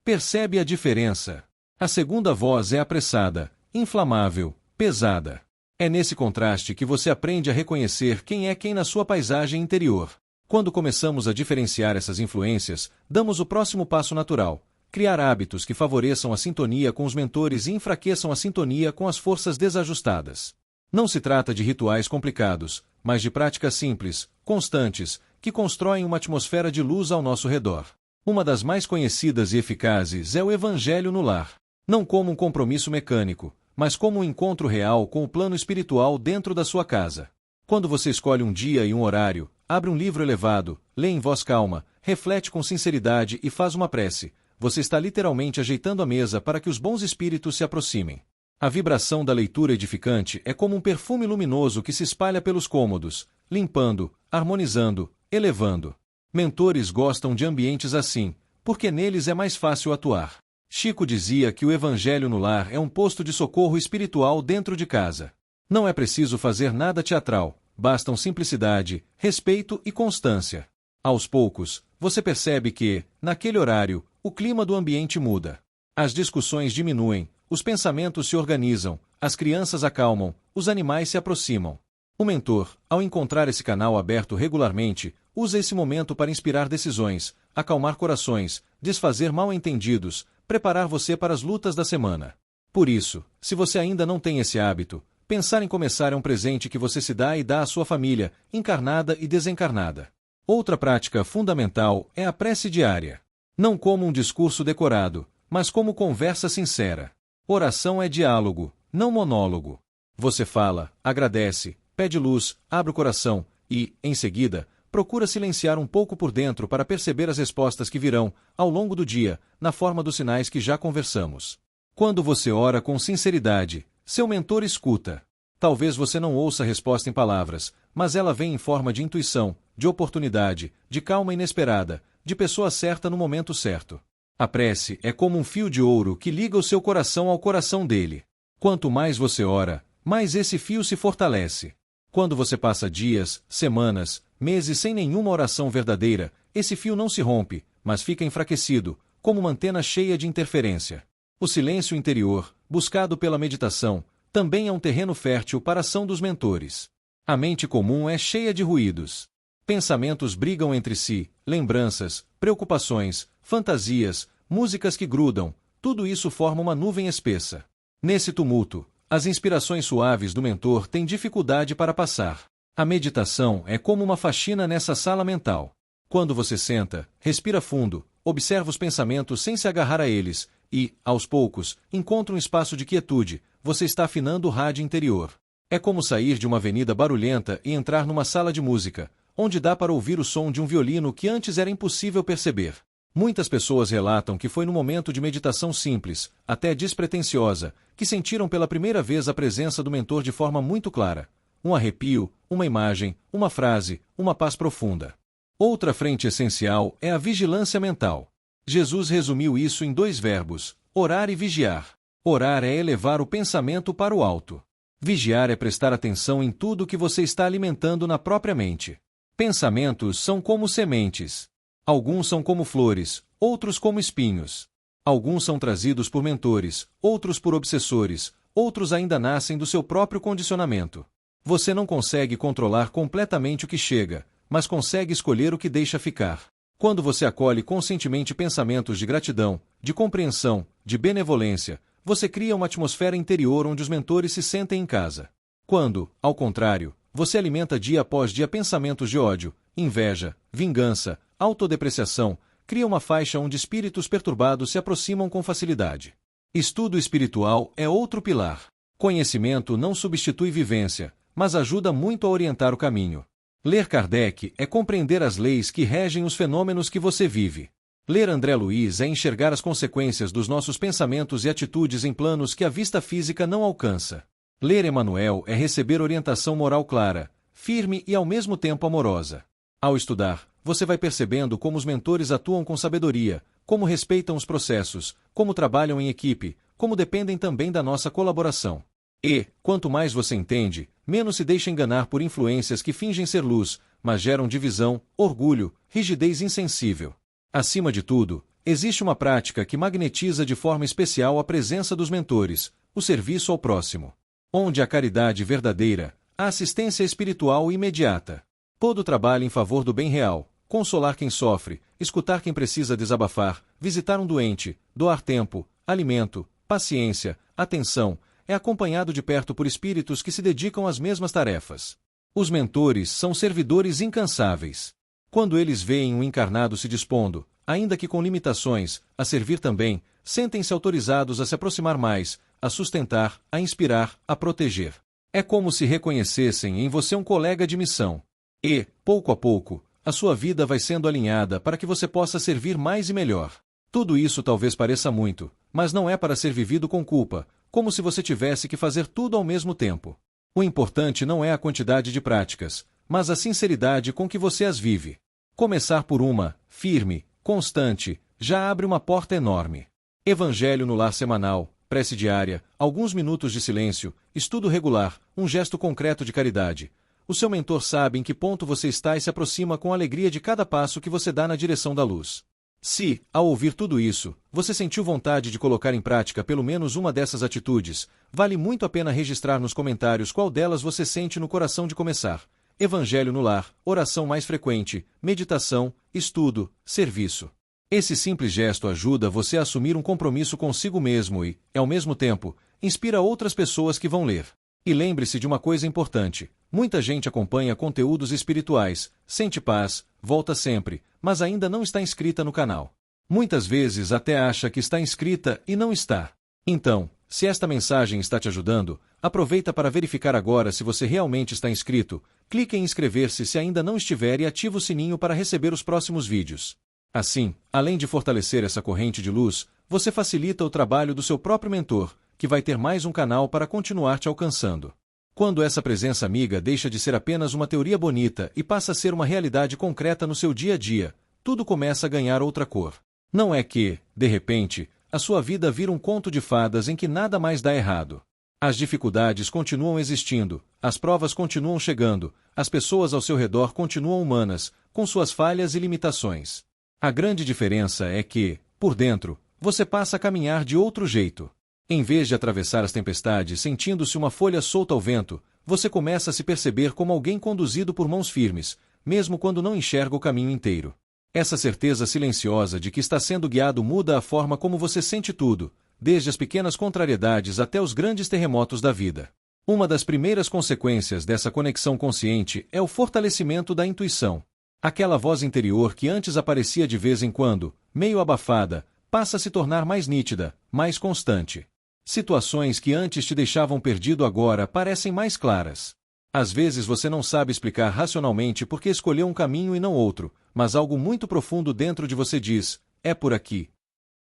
Percebe a diferença? A segunda voz é apressada, inflamável, pesada. É nesse contraste que você aprende a reconhecer quem é quem na sua paisagem interior. Quando começamos a diferenciar essas influências, damos o próximo passo natural: criar hábitos que favoreçam a sintonia com os mentores e enfraqueçam a sintonia com as forças desajustadas. Não se trata de rituais complicados, mas de práticas simples, constantes, que constroem uma atmosfera de luz ao nosso redor. Uma das mais conhecidas e eficazes é o Evangelho no lar. Não como um compromisso mecânico, mas como um encontro real com o plano espiritual dentro da sua casa. Quando você escolhe um dia e um horário, abre um livro elevado, lê em voz calma, reflete com sinceridade e faz uma prece, você está literalmente ajeitando a mesa para que os bons espíritos se aproximem. A vibração da leitura edificante é como um perfume luminoso que se espalha pelos cômodos, limpando, harmonizando, elevando. Mentores gostam de ambientes assim, porque neles é mais fácil atuar. Chico dizia que o Evangelho no lar é um posto de socorro espiritual dentro de casa. Não é preciso fazer nada teatral, bastam simplicidade, respeito e constância. Aos poucos, você percebe que, naquele horário, o clima do ambiente muda. As discussões diminuem, os pensamentos se organizam, as crianças acalmam, os animais se aproximam. O mentor, ao encontrar esse canal aberto regularmente, usa esse momento para inspirar decisões, acalmar corações, desfazer mal-entendidos, preparar você para as lutas da semana. Por isso, se você ainda não tem esse hábito, pensar em começar é um presente que você se dá e dá à sua família, encarnada e desencarnada. Outra prática fundamental é a prece diária. Não como um discurso decorado, mas como conversa sincera. Oração é diálogo, não monólogo. Você fala, agradece, pede luz, abre o coração e, em seguida, procura silenciar um pouco por dentro para perceber as respostas que virão, ao longo do dia, na forma dos sinais que já conversamos. Quando você ora com sinceridade, seu mentor escuta. Talvez você não ouça a resposta em palavras, mas ela vem em forma de intuição, de oportunidade, de calma inesperada, de pessoa certa no momento certo. A prece é como um fio de ouro que liga o seu coração ao coração dele. Quanto mais você ora, mais esse fio se fortalece. Quando você passa dias, semanas, meses sem nenhuma oração verdadeira, esse fio não se rompe, mas fica enfraquecido, como uma antena cheia de interferência. O silêncio interior, buscado pela meditação, também é um terreno fértil para a ação dos mentores. A mente comum é cheia de ruídos. Pensamentos brigam entre si, lembranças, preocupações, fantasias, músicas que grudam, tudo isso forma uma nuvem espessa. Nesse tumulto, as inspirações suaves do mentor têm dificuldade para passar. A meditação é como uma faxina nessa sala mental. Quando você senta, respira fundo, observa os pensamentos sem se agarrar a eles e, aos poucos, encontra um espaço de quietude, você está afinando o rádio interior. É como sair de uma avenida barulhenta e entrar numa sala de música, onde dá para ouvir o som de um violino que antes era impossível perceber. Muitas pessoas relatam que foi num momento de meditação simples, até despretensiosa, que sentiram pela primeira vez a presença do mentor de forma muito clara. Um arrepio, uma imagem, uma frase, uma paz profunda. Outra frente essencial é a vigilância mental. Jesus resumiu isso em 2 verbos, orar e vigiar. Orar é elevar o pensamento para o alto. Vigiar é prestar atenção em tudo que você está alimentando na própria mente. Pensamentos são como sementes. Alguns são como flores, outros como espinhos. Alguns são trazidos por mentores, outros por obsessores, outros ainda nascem do seu próprio condicionamento. Você não consegue controlar completamente o que chega, mas consegue escolher o que deixa ficar. Quando você acolhe conscientemente pensamentos de gratidão, de compreensão, de benevolência, você cria uma atmosfera interior onde os mentores se sentem em casa. Quando, ao contrário, você alimenta dia após dia pensamentos de ódio, inveja, vingança, autodepreciação, cria uma faixa onde espíritos perturbados se aproximam com facilidade. Estudo espiritual é outro pilar. Conhecimento não substitui vivência, mas ajuda muito a orientar o caminho. Ler Kardec é compreender as leis que regem os fenômenos que você vive. Ler André Luiz é enxergar as consequências dos nossos pensamentos e atitudes em planos que a vista física não alcança. Ler Emmanuel é receber orientação moral clara, firme e ao mesmo tempo amorosa. Ao estudar, você vai percebendo como os mentores atuam com sabedoria, como respeitam os processos, como trabalham em equipe, como dependem também da nossa colaboração. E, quanto mais você entende, menos se deixa enganar por influências que fingem ser luz, mas geram divisão, orgulho, rigidez insensível. Acima de tudo, existe uma prática que magnetiza de forma especial a presença dos mentores, o serviço ao próximo. Onde há caridade verdadeira, há assistência espiritual imediata. Todo trabalho em favor do bem real, consolar quem sofre, escutar quem precisa desabafar, visitar um doente, doar tempo, alimento, paciência, atenção, é acompanhado de perto por espíritos que se dedicam às mesmas tarefas. Os mentores são servidores incansáveis. Quando eles veem um encarnado se dispondo, ainda que com limitações, a servir também, sentem-se autorizados a se aproximar mais, a sustentar, a inspirar, a proteger. É como se reconhecessem em você um colega de missão. E, pouco a pouco, a sua vida vai sendo alinhada para que você possa servir mais e melhor. Tudo isso talvez pareça muito, mas não é para ser vivido com culpa, como se você tivesse que fazer tudo ao mesmo tempo. O importante não é a quantidade de práticas, mas a sinceridade com que você as vive. Começar por uma, firme, constante, já abre uma porta enorme. Evangelho no lar semanal, prece diária, alguns minutos de silêncio, estudo regular, um gesto concreto de caridade. O seu mentor sabe em que ponto você está e se aproxima com alegria de cada passo que você dá na direção da luz. Se, ao ouvir tudo isso, você sentiu vontade de colocar em prática pelo menos uma dessas atitudes, vale muito a pena registrar nos comentários qual delas você sente no coração de começar. Evangelho no lar, oração mais frequente, meditação, estudo, serviço. Esse simples gesto ajuda você a assumir um compromisso consigo mesmo e, ao mesmo tempo, inspira outras pessoas que vão ler. E lembre-se de uma coisa importante: muita gente acompanha conteúdos espirituais, sente paz, volta sempre, mas ainda não está inscrita no canal. Muitas vezes até acha que está inscrita e não está. Então, se esta mensagem está te ajudando, aproveita para verificar agora se você realmente está inscrito, clique em inscrever-se se ainda não estiver e ativa o sininho para receber os próximos vídeos. Assim, além de fortalecer essa corrente de luz, você facilita o trabalho do seu próprio mentor, que vai ter mais um canal para continuar te alcançando. Quando essa presença amiga deixa de ser apenas uma teoria bonita e passa a ser uma realidade concreta no seu dia a dia, tudo começa a ganhar outra cor. Não é que, de repente, a sua vida vira um conto de fadas em que nada mais dá errado. As dificuldades continuam existindo, as provas continuam chegando, as pessoas ao seu redor continuam humanas, com suas falhas e limitações. A grande diferença é que, por dentro, você passa a caminhar de outro jeito. Em vez de atravessar as tempestades sentindo-se uma folha solta ao vento, você começa a se perceber como alguém conduzido por mãos firmes, mesmo quando não enxerga o caminho inteiro. Essa certeza silenciosa de que está sendo guiado muda a forma como você sente tudo, desde as pequenas contrariedades até os grandes terremotos da vida. Uma das primeiras consequências dessa conexão consciente é o fortalecimento da intuição. Aquela voz interior que antes aparecia de vez em quando, meio abafada, passa a se tornar mais nítida, mais constante. Situações que antes te deixavam perdido agora parecem mais claras. Às vezes você não sabe explicar racionalmente por que escolheu um caminho e não outro, mas algo muito profundo dentro de você diz: é por aqui.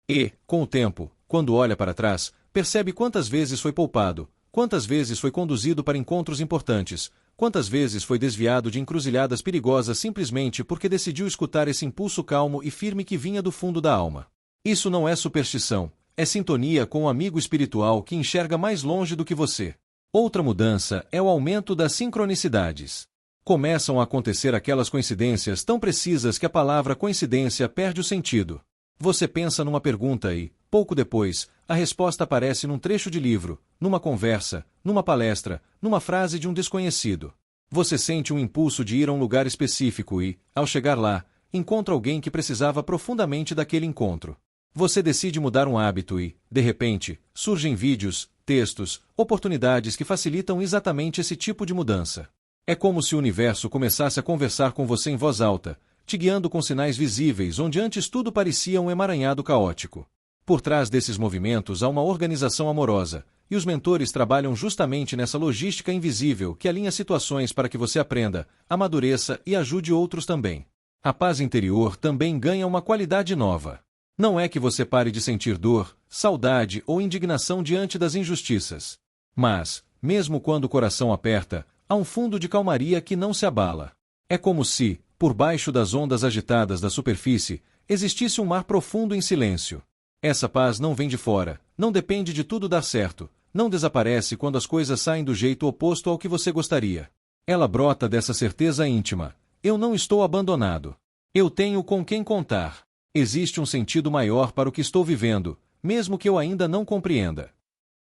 E, com o tempo, quando olha para trás, percebe quantas vezes foi poupado, quantas vezes foi conduzido para encontros importantes, quantas vezes foi desviado de encruzilhadas perigosas simplesmente porque decidiu escutar esse impulso calmo e firme que vinha do fundo da alma. Isso não é superstição, é sintonia com um amigo espiritual que enxerga mais longe do que você. Outra mudança é o aumento das sincronicidades. Começam a acontecer aquelas coincidências tão precisas que a palavra coincidência perde o sentido. Você pensa numa pergunta e, pouco depois, a resposta aparece num trecho de livro, numa conversa, numa palestra, numa frase de um desconhecido. Você sente um impulso de ir a um lugar específico e, ao chegar lá, encontra alguém que precisava profundamente daquele encontro. Você decide mudar um hábito e, de repente, surgem vídeos, textos, oportunidades que facilitam exatamente esse tipo de mudança. É como se o universo começasse a conversar com você em voz alta, te guiando com sinais visíveis onde antes tudo parecia um emaranhado caótico. Por trás desses movimentos há uma organização amorosa, e os mentores trabalham justamente nessa logística invisível que alinha situações para que você aprenda, amadureça e ajude outros também. A paz interior também ganha uma qualidade nova. Não é que você pare de sentir dor, saudade ou indignação diante das injustiças. Mas, mesmo quando o coração aperta, há um fundo de calmaria que não se abala. É como se, por baixo das ondas agitadas da superfície, existisse um mar profundo em silêncio. Essa paz não vem de fora, não depende de tudo dar certo, não desaparece quando as coisas saem do jeito oposto ao que você gostaria. Ela brota dessa certeza íntima: eu não estou abandonado. Eu tenho com quem contar. Existe um sentido maior para o que estou vivendo, mesmo que eu ainda não compreenda.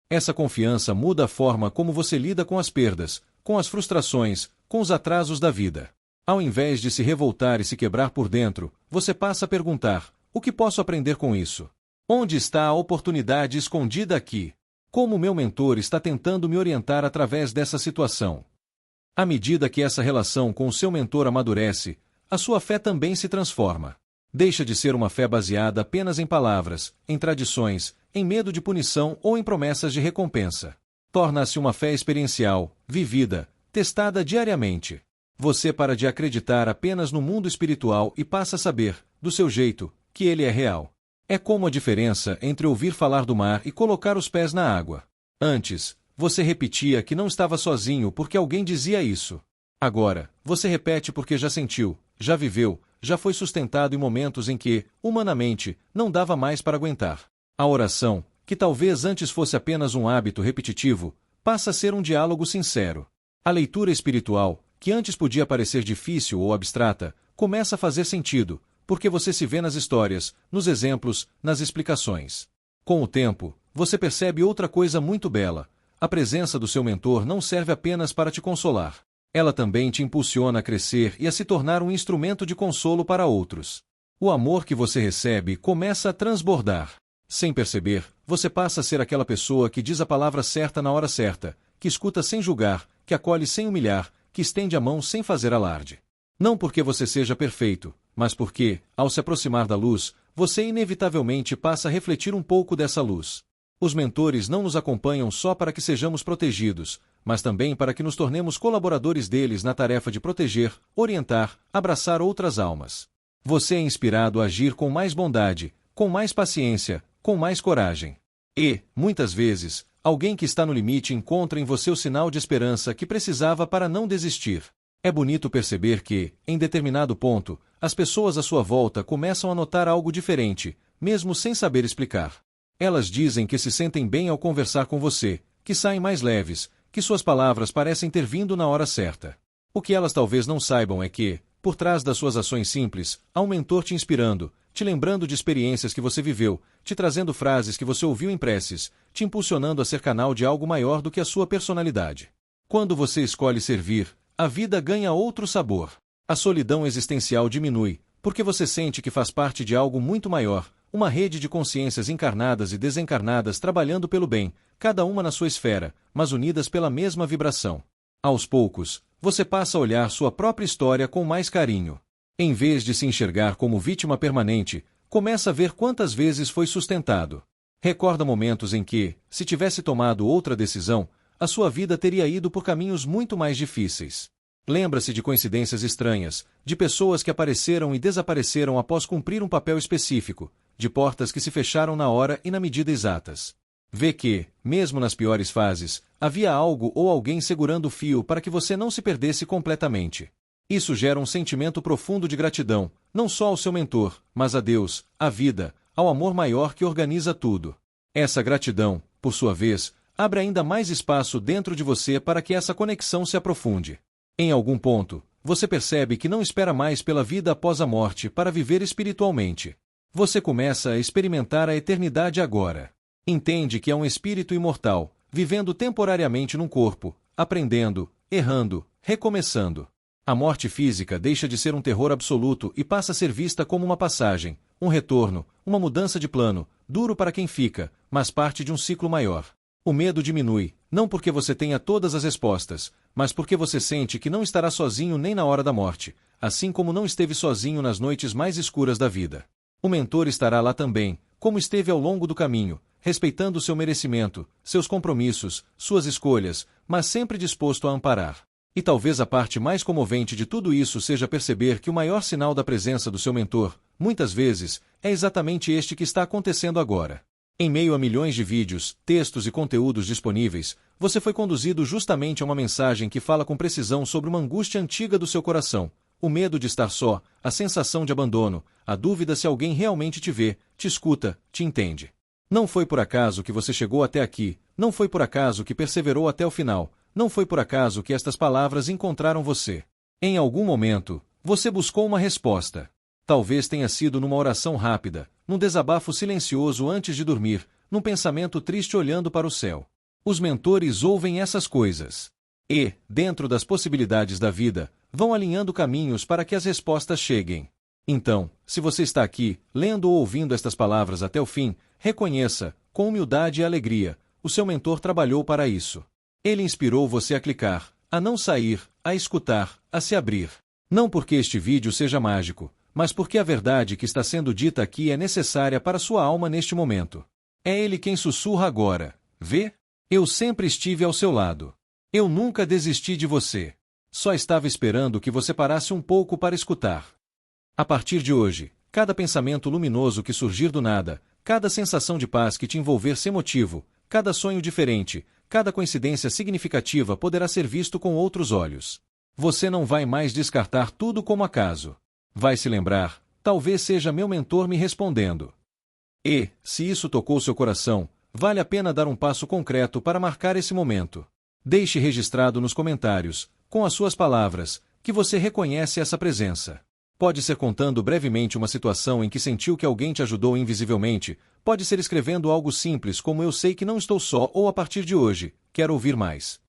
Essa confiança muda a forma como você lida com as perdas, com as frustrações, com os atrasos da vida. Ao invés de se revoltar e se quebrar por dentro, você passa a perguntar: o que posso aprender com isso? Onde está a oportunidade escondida aqui? Como meu mentor está tentando me orientar através dessa situação? À medida que essa relação com o seu mentor amadurece, a sua fé também se transforma. Deixa de ser uma fé baseada apenas em palavras, em tradições, em medo de punição ou em promessas de recompensa. Torna-se uma fé experiencial, vivida, testada diariamente. Você para de acreditar apenas no mundo espiritual e passa a saber, do seu jeito, que ele é real. É como a diferença entre ouvir falar do mar e colocar os pés na água. Antes, você repetia que não estava sozinho porque alguém dizia isso. Agora, você repete porque já sentiu, já viveu, já foi sustentado em momentos em que, humanamente, não dava mais para aguentar. A oração, que talvez antes fosse apenas um hábito repetitivo, passa a ser um diálogo sincero. A leitura espiritual, que antes podia parecer difícil ou abstrata, começa a fazer sentido, porque você se vê nas histórias, nos exemplos, nas explicações. Com o tempo, você percebe outra coisa muito bela. A presença do seu mentor não serve apenas para te consolar. Ela também te impulsiona a crescer e a se tornar um instrumento de consolo para outros. O amor que você recebe começa a transbordar. Sem perceber, você passa a ser aquela pessoa que diz a palavra certa na hora certa, que escuta sem julgar, que acolhe sem humilhar, que estende a mão sem fazer alarde. Não porque você seja perfeito, mas porque, ao se aproximar da luz, você inevitavelmente passa a refletir um pouco dessa luz. Os mentores não nos acompanham só para que sejamos protegidos, mas também para que nos tornemos colaboradores deles na tarefa de proteger, orientar, abraçar outras almas. Você é inspirado a agir com mais bondade, com mais paciência, com mais coragem. E, muitas vezes, alguém que está no limite encontra em você o sinal de esperança que precisava para não desistir. É bonito perceber que, em determinado ponto, as pessoas à sua volta começam a notar algo diferente, mesmo sem saber explicar. Elas dizem que se sentem bem ao conversar com você, que saem mais leves, que suas palavras parecem ter vindo na hora certa. O que elas talvez não saibam é que, por trás das suas ações simples, há um mentor te inspirando, te lembrando de experiências que você viveu, te trazendo frases que você ouviu em preces, te impulsionando a ser canal de algo maior do que a sua personalidade. Quando você escolhe servir, a vida ganha outro sabor. A solidão existencial diminui, porque você sente que faz parte de algo muito maior, uma rede de consciências encarnadas e desencarnadas trabalhando pelo bem, cada uma na sua esfera, mas unidas pela mesma vibração. Aos poucos, você passa a olhar sua própria história com mais carinho. Em vez de se enxergar como vítima permanente, começa a ver quantas vezes foi sustentado. Recorda momentos em que, se tivesse tomado outra decisão, a sua vida teria ido por caminhos muito mais difíceis. Lembra-se de coincidências estranhas, de pessoas que apareceram e desapareceram após cumprir um papel específico, de portas que se fecharam na hora e na medida exatas. Vê que, mesmo nas piores fases, havia algo ou alguém segurando o fio para que você não se perdesse completamente. Isso gera um sentimento profundo de gratidão, não só ao seu mentor, mas a Deus, à vida, ao amor maior que organiza tudo. Essa gratidão, por sua vez, abre ainda mais espaço dentro de você para que essa conexão se aprofunde. Em algum ponto, você percebe que não espera mais pela vida após a morte para viver espiritualmente. Você começa a experimentar a eternidade agora. Entende que é um espírito imortal, vivendo temporariamente num corpo, aprendendo, errando, recomeçando. A morte física deixa de ser um terror absoluto e passa a ser vista como uma passagem, um retorno, uma mudança de plano, duro para quem fica, mas parte de um ciclo maior. O medo diminui, não porque você tenha todas as respostas, mas porque você sente que não estará sozinho nem na hora da morte, assim como não esteve sozinho nas noites mais escuras da vida. O mentor estará lá também, como esteve ao longo do caminho, respeitando seu merecimento, seus compromissos, suas escolhas, mas sempre disposto a amparar. E talvez a parte mais comovente de tudo isso seja perceber que o maior sinal da presença do seu mentor, muitas vezes, é exatamente este que está acontecendo agora. Em meio a milhões de vídeos, textos e conteúdos disponíveis, você foi conduzido justamente a uma mensagem que fala com precisão sobre uma angústia antiga do seu coração, o medo de estar só, a sensação de abandono, a dúvida se alguém realmente te vê, te escuta, te entende. Não foi por acaso que você chegou até aqui, não foi por acaso que perseverou até o final, não foi por acaso que estas palavras encontraram você. Em algum momento, você buscou uma resposta. Talvez tenha sido numa oração rápida, num desabafo silencioso antes de dormir, num pensamento triste olhando para o céu. Os mentores ouvem essas coisas. E, dentro das possibilidades da vida, vão alinhando caminhos para que as respostas cheguem. Então, se você está aqui, lendo ou ouvindo estas palavras até o fim, reconheça, com humildade e alegria, o seu mentor trabalhou para isso. Ele inspirou você a clicar, a não sair, a escutar, a se abrir. Não porque este vídeo seja mágico, mas porque a verdade que está sendo dita aqui é necessária para sua alma neste momento. É ele quem sussurra agora. Vê? Eu sempre estive ao seu lado. Eu nunca desisti de você. Só estava esperando que você parasse um pouco para escutar. A partir de hoje, cada pensamento luminoso que surgir do nada, cada sensação de paz que te envolver sem motivo, cada sonho diferente, cada coincidência significativa poderá ser visto com outros olhos. Você não vai mais descartar tudo como acaso. Vai se lembrar, talvez seja meu mentor me respondendo. E, se isso tocou seu coração, vale a pena dar um passo concreto para marcar esse momento. Deixe registrado nos comentários, com as suas palavras, que você reconhece essa presença. Pode ser contando brevemente uma situação em que sentiu que alguém te ajudou invisivelmente, pode ser escrevendo algo simples como "eu sei que não estou só" ou "a partir de hoje, quero ouvir mais".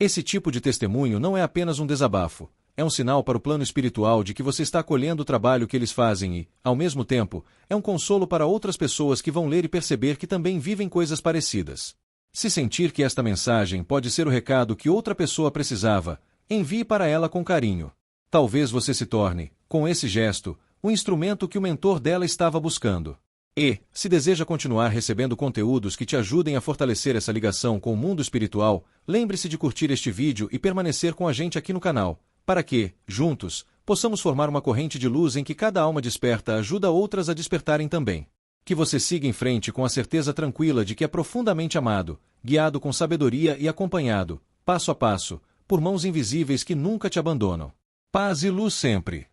Esse tipo de testemunho não é apenas um desabafo, é um sinal para o plano espiritual de que você está acolhendo o trabalho que eles fazem e, ao mesmo tempo, é um consolo para outras pessoas que vão ler e perceber que também vivem coisas parecidas. Se sentir que esta mensagem pode ser o recado que outra pessoa precisava, envie para ela com carinho. Talvez você se torne, com esse gesto, o instrumento que o mentor dela estava buscando. E, se deseja continuar recebendo conteúdos que te ajudem a fortalecer essa ligação com o mundo espiritual, lembre-se de curtir este vídeo e permanecer com a gente aqui no canal, para que, juntos, possamos formar uma corrente de luz em que cada alma desperta ajuda outras a despertarem também. Que você siga em frente com a certeza tranquila de que é profundamente amado, guiado com sabedoria e acompanhado, passo a passo, por mãos invisíveis que nunca te abandonam. Paz e luz sempre.